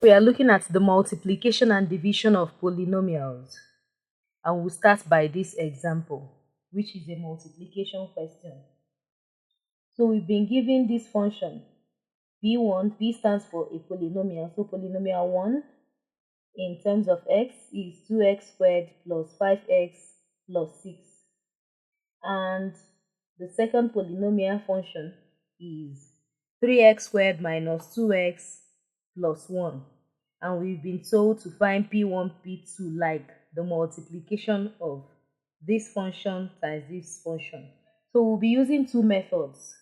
We are looking at the multiplication and division of polynomials, and we'll start by this example, which is a multiplication question. So we've been given this function b1. B stands for a polynomial, so polynomial 1 in terms of x is 2x squared plus 5x plus 6, and the second polynomial function is 3x squared minus 2x plus 1, and we've been told to find p1 p2 like the multiplication of this function times this function. So we'll be using two methods.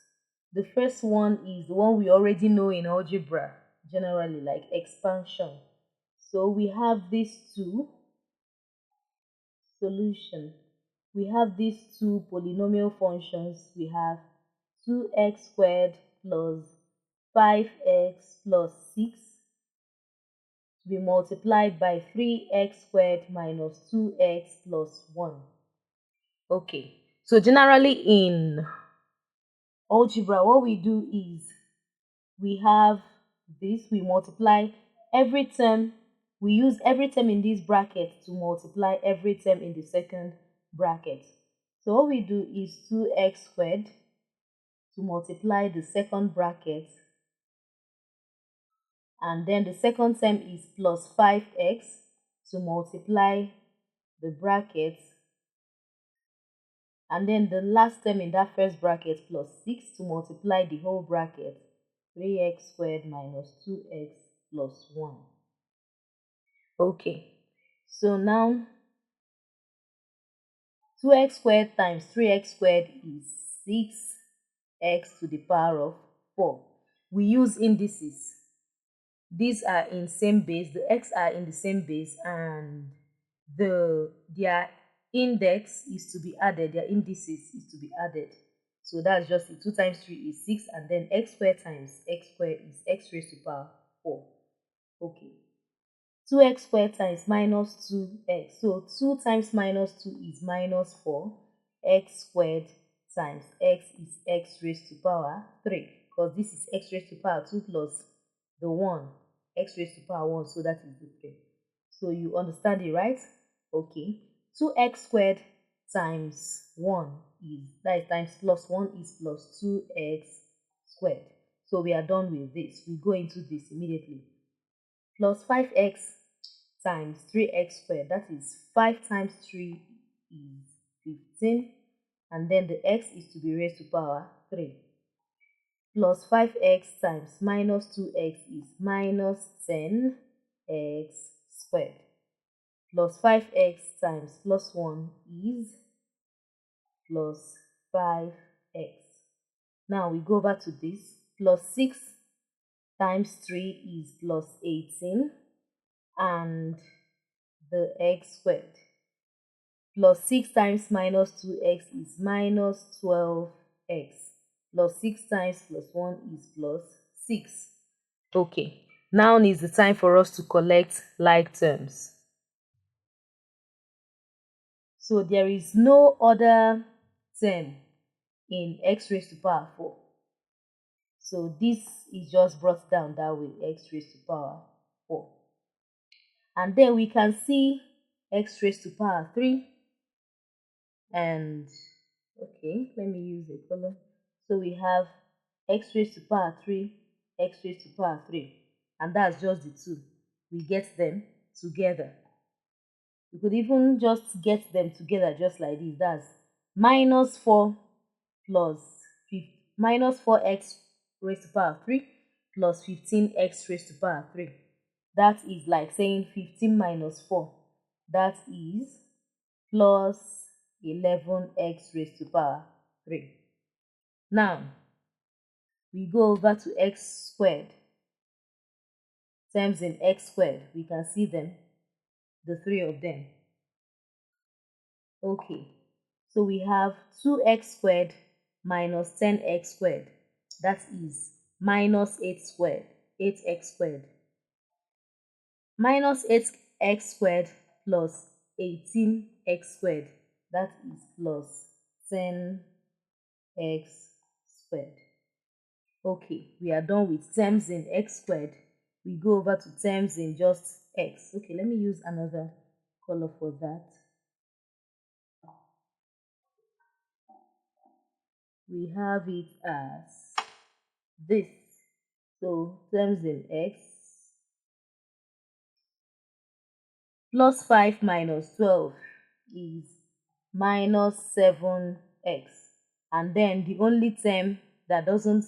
The first one is the one we already know in algebra generally, like expansion. So we have these two solution. We have these two polynomial functions. We have 2x squared plus 5x plus 6 to be multiplied by 3x squared minus 2x plus 1. Okay, so generally in algebra, what we do is we have this, we multiply every term, we use every term in this bracket to multiply every term in the second bracket. So what we do is 2x squared to multiply the second bracket, and then the second term is plus 5x to multiply the bracket, and then the last term in that first bracket plus 6 to multiply the whole bracket, 3x squared minus 2x plus 1. Okay, so now 2x squared times 3x squared is 6x to the power of 4. We use indices. These are in same base, the x are in the same base, and their index is to be added, their indices is to be added. So that's just it. 2 times 3 is 6, and then x squared times x squared is x raised to power 4. Okay. 2x squared times minus 2x. So 2 times minus 2 is minus 4. X squared times x is x raised to power 3. Because this is x raised to power 2 plus the 1. X raised to power 1. So that is the 3. So you understand it, right? Okay. 2x squared times 1 is, that is times plus 1 is plus 2x squared. So we are done with this. We go into this immediately. Plus 5x times 3x squared, that is 5 times 3 is 15, and then the x is to be raised to power 3. Plus 5x times minus 2x is minus 10x squared. Plus 5x times plus 1 is plus 5x. Now we go back to this. Plus 6 times 3 is plus 18, and the x squared. Plus 6 times minus 2x is minus 12x. Plus 6 times plus 1 is plus 6. Okay, now is the time for us to collect like terms. So there is no other term in x raised to power 4. So this is just brought down that way, x raised to power 4. And then we can see x raised to power 3. And okay, let me use a color. So we have x raised to power 3, x raised to power 3. And that's just the two. We get them together. We could even just get them together just like this. That's minus 4 plus minus 4x raised to power 3 plus 15x raised to power 3. That is like saying 15 minus 4. That is plus 11x raised to power 3. Now, we go over to x squared. Terms in x squared, we can see them, the three of them. Okay, so we have 2x squared minus 10x squared. That is minus 8 squared, 8x squared. Minus 8x squared plus 18x squared. That is plus 10x squared. Okay, we are done with terms in x squared. we go over to terms in just x. Okay, let me use another color for that. We have it as this. So terms in x plus 5 minus 12 is minus 7x. And then the only term that doesn't,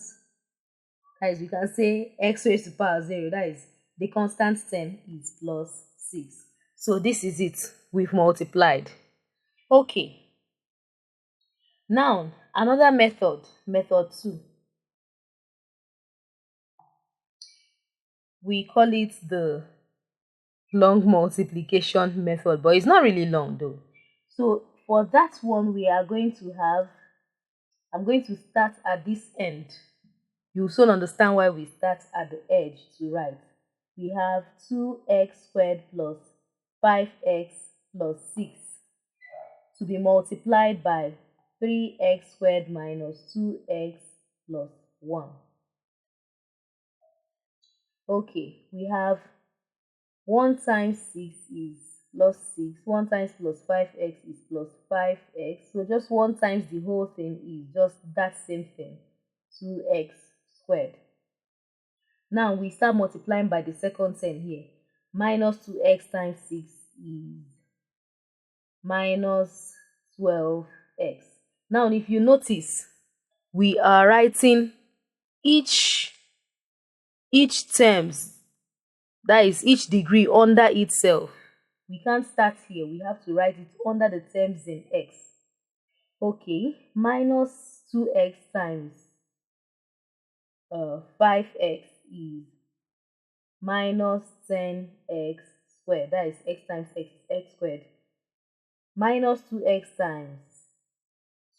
as you can say, x raised to power 0, that is the constant term, is plus 6. So this is it. We've multiplied. Okay. Now, another method, method 2. We call it the long multiplication method, but it's not really long though. So for that one, we are going to have, I'm going to start at this end. You'll soon understand why we start at the edge to write. We have 2x squared plus 5x plus 6 to be multiplied by 3x squared minus 2x plus 1. Okay, we have 1 times 6 is plus 6. 1 times plus 5x is plus 5x. So just 1 times the whole thing is just that same thing, 2x squared. Now we start multiplying by the second term here. Minus 2x times 6 is minus 12x. Now if you notice, we are writing each terms, that is each degree, under itself. We can't start here. We have to write it under the terms in x. Okay, minus 2x times 5x is minus 10x squared. That is x times x squared. Minus 2x times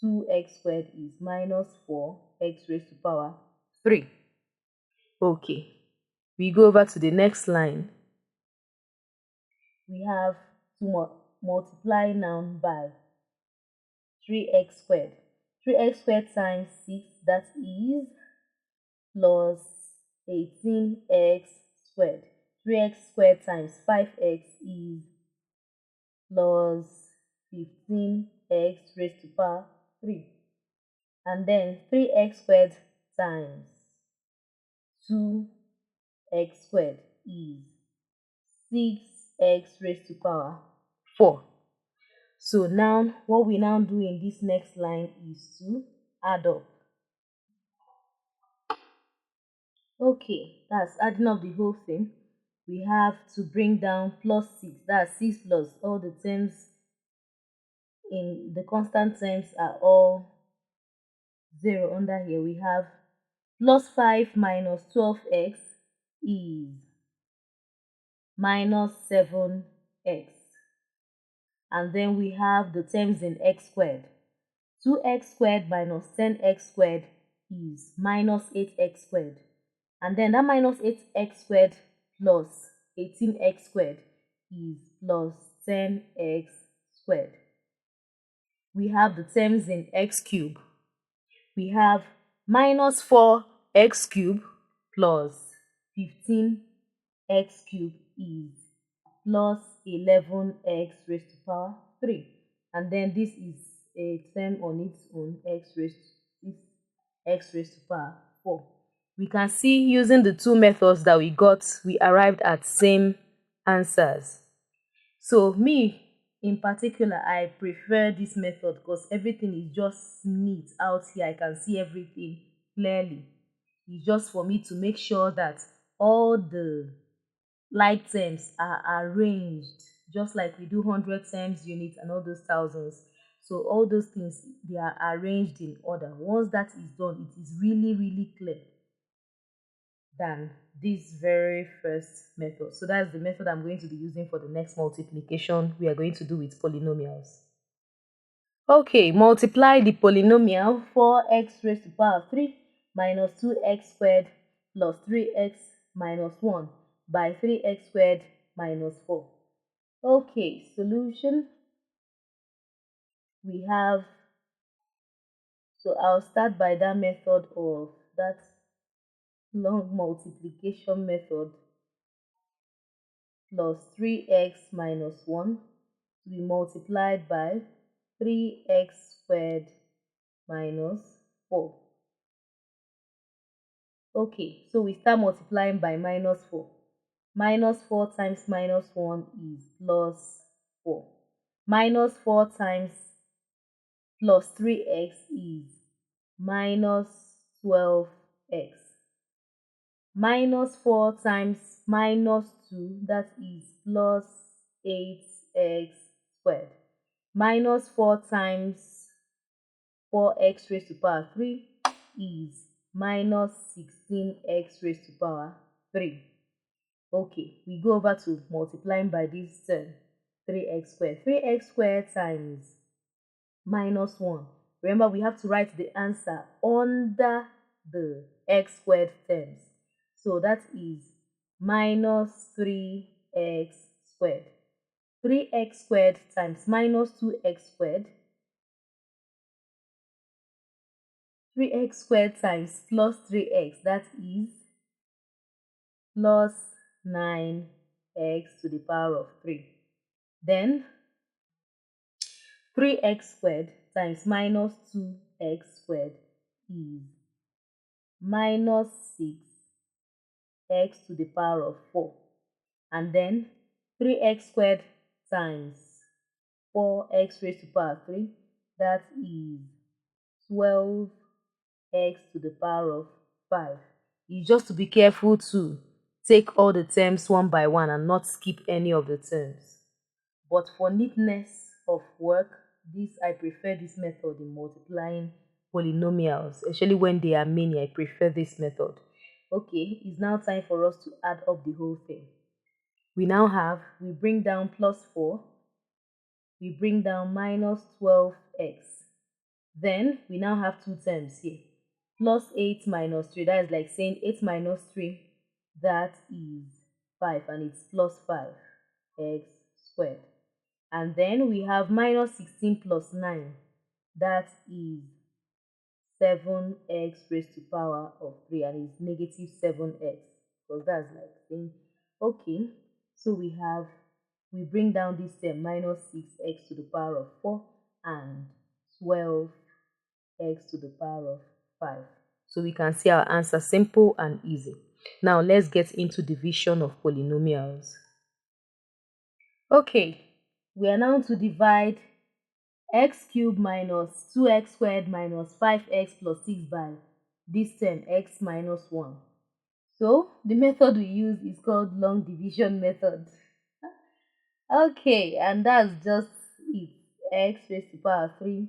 2x squared is minus 4x raised to power 3. Okay, we go over to the next line. We have to multiply now by 3x squared. 3x squared times 6, that is plus 18x squared. 3x squared times 5x is plus 15x raised to power 3. And then 3x squared times 2x squared is 6x raised to power 4. So now what we now do in this next line is to add up. Okay, that's adding up the whole thing. We have to bring down plus 6. That's 6 plus all the terms in the constant terms are all 0 under here. We have plus 5 minus 12x is minus 7x. And then we have the terms in x squared. 2x squared minus 10x squared is minus 8x squared. And then that minus 8x squared plus 18x squared is plus 10x squared. We have the terms in x cubed. We have minus 4x cubed plus 15x cubed is plus 11x raised to power 3. And then this is a term on its own, x raised to power 4. We can see using the two methods that we got, we arrived at same answers. So me, in particular, I prefer this method because everything is just neat out here. I can see everything clearly. It's just for me to make sure that all the like terms are arranged, just like we do 100 terms units and all those thousands. So all those things, they are arranged in order. Once that is done, it is really, really clear than this very first method. So that's the method I'm going to be using for the next multiplication we are going to do with polynomials. Okay, multiply the polynomial 4x raised to power 3 minus 2x squared plus 3x minus 1 by 3x squared minus 4. Okay, solution. We have, so I'll start by that method of that long multiplication method. plus 3x minus 1 to be multiplied by 3x squared minus 4. Okay, so we start multiplying by minus 4. Minus 4 times minus 1 is plus 4. Minus 4 times plus 3x is minus 12x. Minus 4 times minus 2, that is plus 8x squared. Minus 4 times 4x raised to power 3 is minus 16x raised to power 3. Okay, we go over to multiplying by this term, 3x squared. 3x squared times minus 1. Remember, we have to write the answer under the x squared terms. So that is minus 3x squared. 3x squared times minus 2x squared. 3x squared times plus 3x, that is plus 9x to the power of 3. Then 3x squared times minus 2x squared is minus 6x to the power of 4. And then 3x squared times 4x raised to the power of 3, that is 12x to the power of 5. You just to be careful to take all the terms one by one and not skip any of the terms. But for neatness of work, I prefer this method in multiplying polynomials, especially when they are many. I prefer this method. Okay, it's now time for us to add up the whole thing. We bring down plus 4, we bring down minus 12x. Then we now have two terms here. Plus 8 minus 3, that is like saying 8 minus 3, that is 5, and it's plus 5x squared. And then we have minus 16 plus 9, that is 7x raised to power of 3, and it's negative 7x, because that's like saying, okay, so we bring down this term, minus 6x to the power of 4 and 12x to the power of 5. So we can see our answer simple and easy. Now let's get into division of polynomials. Okay, we are now to divide x cubed minus 2x squared minus 5x plus 6 by this term, x minus 1. So the method we use is called long division method. Okay, and that's just it. X raised to power 3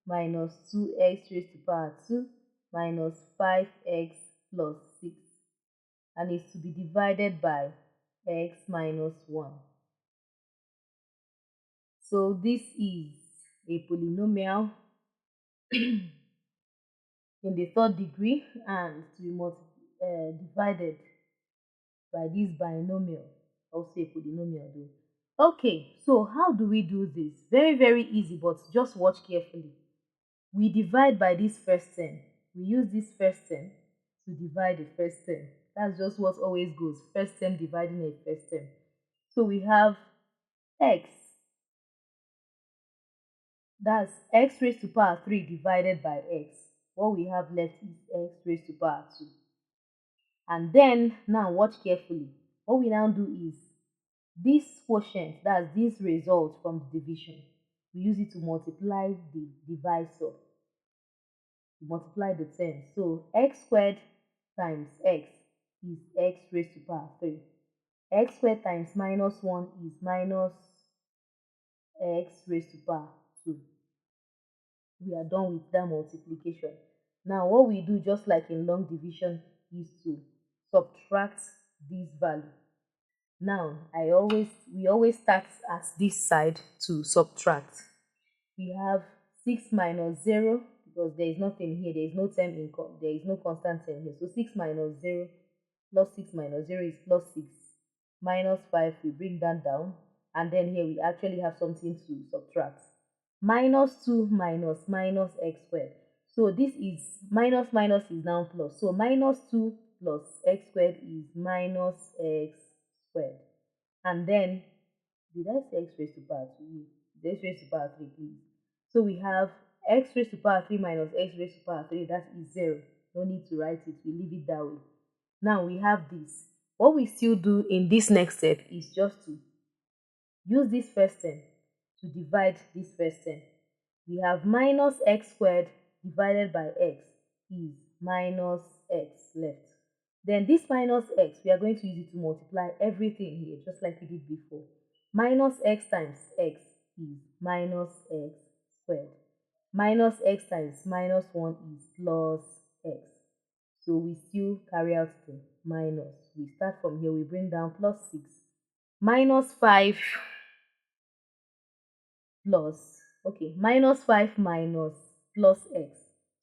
minus 2x raised to power 2 minus 5x plus 6. And it's to be divided by x minus 1. So this is a polynomial in the third degree and to be divided by this binomial, also a polynomial though. Okay, so how do we do this? Very, very easy, but just watch carefully. We divide by this first term. We use this first term to divide the first term. That's just what always goes. First term dividing a first term. So we have x. That's x raised to power 3 divided by x. What we have left is x raised to power 2. And then, now watch carefully. What we now do is, this quotient, that's this result from the division, we use it to multiply the divisor, to multiply the term. So x squared times x is x raised to power 3. X squared times minus 1 is minus x raised to power 2. We are done with that multiplication. Now what we do, just like in long division, is to subtract this value. Now we always start at this side to subtract. We have 6 minus 0, because there is nothing here, there is no term in there is no constant term here. So 6 minus 0 plus 6 minus 0 is plus 6. Minus 5, we bring that down, and then here we actually have something to subtract. Minus 2 minus minus x squared. So this is minus is now plus. So minus 2 plus x squared is minus x squared. And then, did I say x raised to power 2? X raised to power 3, please. So we have x raised to power 3 minus x raised to power 3. That is 0. No need to write it. We leave it that way. Now we have this. What we still do in this next step is just to use this first term to divide this first term. We have minus x squared divided by x is minus x left. Then this minus x, we are going to use it to multiply everything here, just like we did before. Minus x times x is minus x squared. Minus x times minus 1 is plus x. So we still carry out the minus. We start from here, we bring down plus 6. Minus 5 plus, minus 5 minus plus x.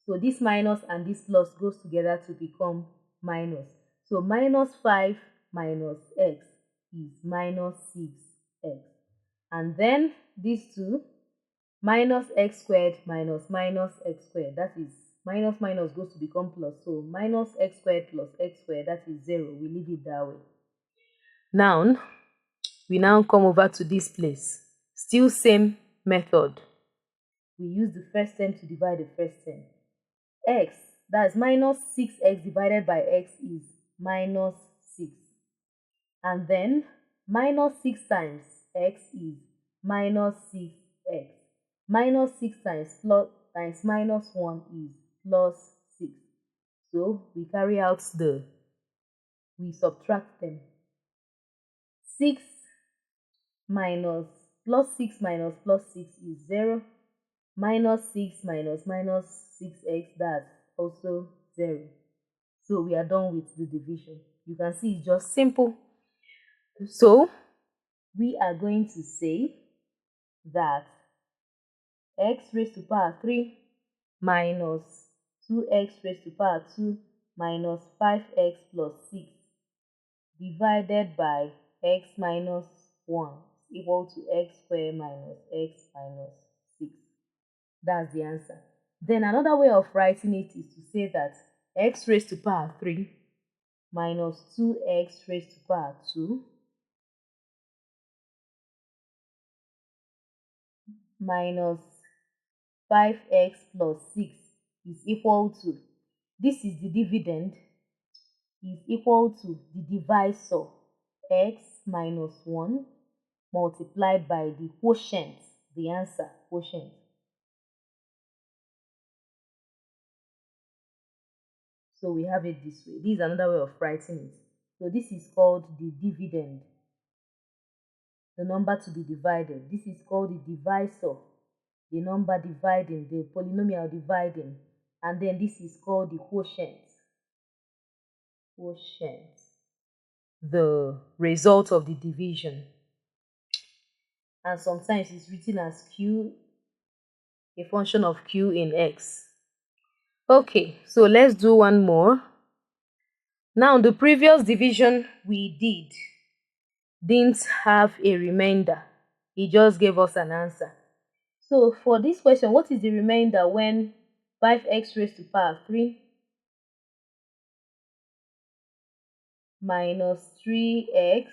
So this minus and this plus goes together to become minus. So minus 5 minus x is minus 6x. And then these two, minus x squared minus x squared, that is minus minus goes to become plus. So minus x squared plus x squared, that is 0. We leave it that way. Now, we now come over to this place. Still same method. We use the first term to divide the first term. X, that's minus 6x divided by x is minus 6. And then minus 6 times x is minus 6x. Minus 6 times minus 1 is plus 6. So we carry out we subtract them. 6 minus plus 6 minus plus 6 is 0. Minus 6 minus 6x, that's also 0. So we are done with the division. You can see it's just simple. So we are going to say that x raised to power 3 minus 2x raised to power 2 minus 5x plus 6 divided by x minus 1 equal to x squared minus x minus 6. That's the answer. Then another way of writing it is to say that x raised to power 3 minus 2x raised to power 2 minus 5x plus 6 is equal to, this is the dividend, is equal to the divisor x minus 1 multiplied by the quotient, the answer, quotient. So we have it this way. This is another way of writing it. So this is called the dividend, the number to be divided. This is called the divisor, the number dividing, the polynomial dividing. And then this is called the quotient. Quotient, the result of the division. And sometimes it's written as q, a function of q in x. Okay, so let's do one more. Now, the previous division we didn't have a remainder. It just gave us an answer. So for this question, what is the remainder when 5x raised to power 3 minus 3x,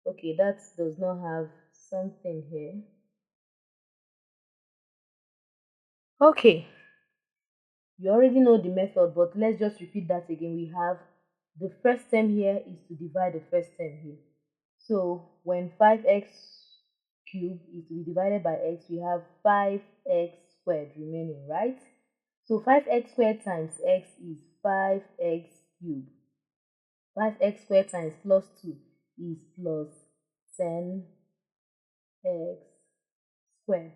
that does not have something here. You already know the method, but let's just repeat that again. We have the first term here is to divide the first term here. So when 5x cubed is to be divided by x, we have 5x squared remaining, right? So 5x squared times x is 5x cubed. 5x squared times plus 2 is plus 10x squared.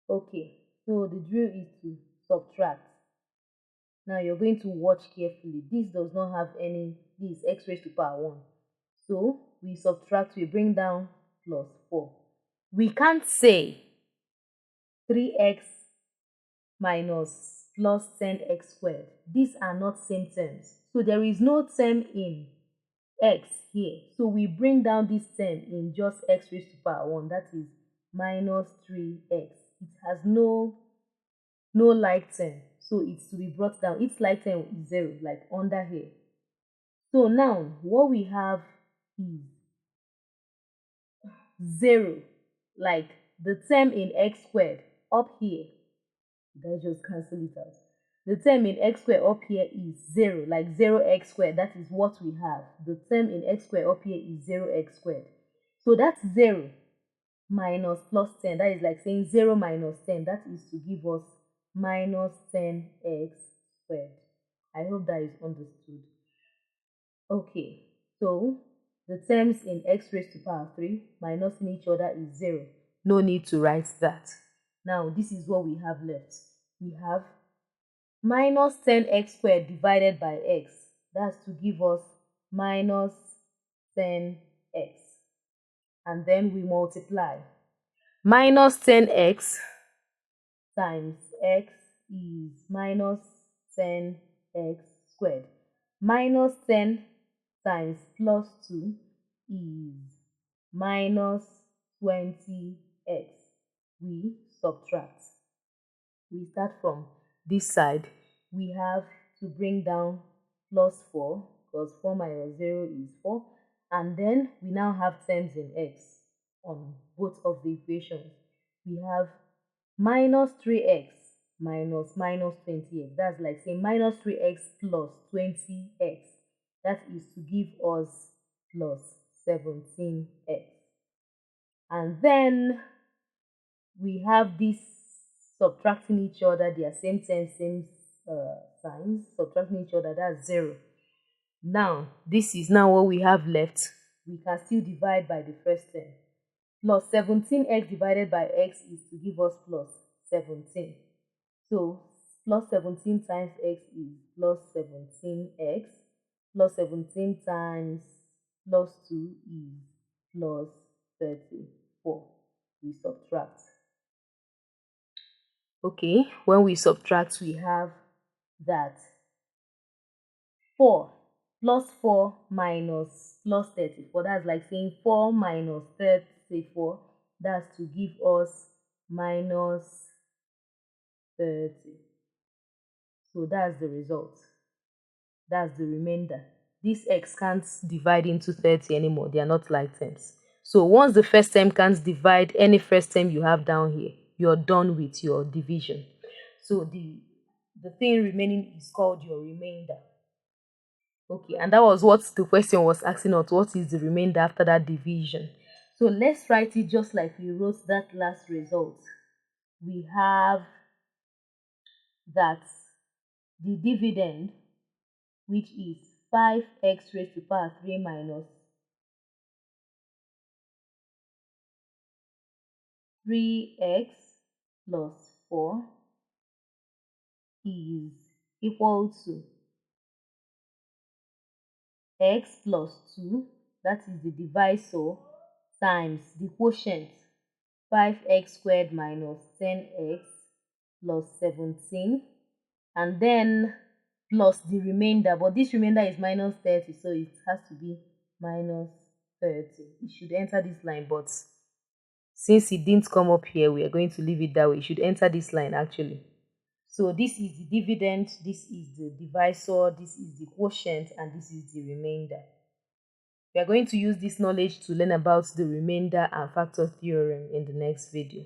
So the drill is to subtract. Now you're going to watch carefully. This does not have any, this x raised to power 1. So we subtract, we bring down plus 4. We can't say 3x minus plus 10x squared. These are not same terms. So there is no term in x here. So we bring down this term in just x raised to power 1. That is minus 3x. It has no like term. So it's to be brought down. Its like term is 0, like under here. So now what we have is 0. Like the term in x squared up here, let's just cancel it out. The term in x squared up here is 0, like 0x squared. That is what we have. The term in x squared up here is 0x squared. So that's 0 minus plus 10. That is like saying 0 minus 10. That is to give us minus 10x squared. I hope that is understood. Okay, so the terms in x raised to power 3 minusing each other is 0. No need to write that. Now, this is what we have left. We have minus 10x squared divided by x. That's to give us minus 10x. And then we multiply. Minus 10x times x is minus 10x squared. Minus 10 times plus 2 is minus 20x. We subtract. We start from this side. We have to bring down plus 4 because 4 minus 0 is 4. And then we now have terms in x on both of the equations. We have minus 3x minus minus 20x. That's like saying minus 3x plus 20x. That is to give us plus 17x. And then we have this subtracting each other. They are same terms, same signs. Subtracting each other, that's 0. Now, this is now what we have left. We can still divide by the first term. Plus 17x divided by x is to give us plus 17. So, plus 17 times x is plus 17x. Plus 17 times plus 2 is plus 34. We subtract. Okay, when we subtract, we have that 4 plus 4 minus plus 34. That's like saying 4 minus 34. That's to give us minus 30. So that's the result. That's the remainder. This x can't divide into 30 anymore. They are not like terms. So once the first term can't divide any first term you have down here, you're done with your division. So the thing remaining is called your remainder. Okay, and that was what the question was asking us. What is the remainder after that division? So let's write it just like we wrote that last result. We have that the dividend, which is 5x raised to power 3 minus 3x plus 4 is equal to x plus 2, that is the divisor, times the quotient 5x squared minus 10x plus 17, and then plus the remainder, but this remainder is minus 30, so it has to be minus 30. It should enter this line, but since it didn't come up here, we are going to leave it that way. It should enter this line actually. So this is the dividend, this is the divisor, this is the quotient, and this is the remainder. We are going to use this knowledge to learn about the remainder and factor theorem in the next video.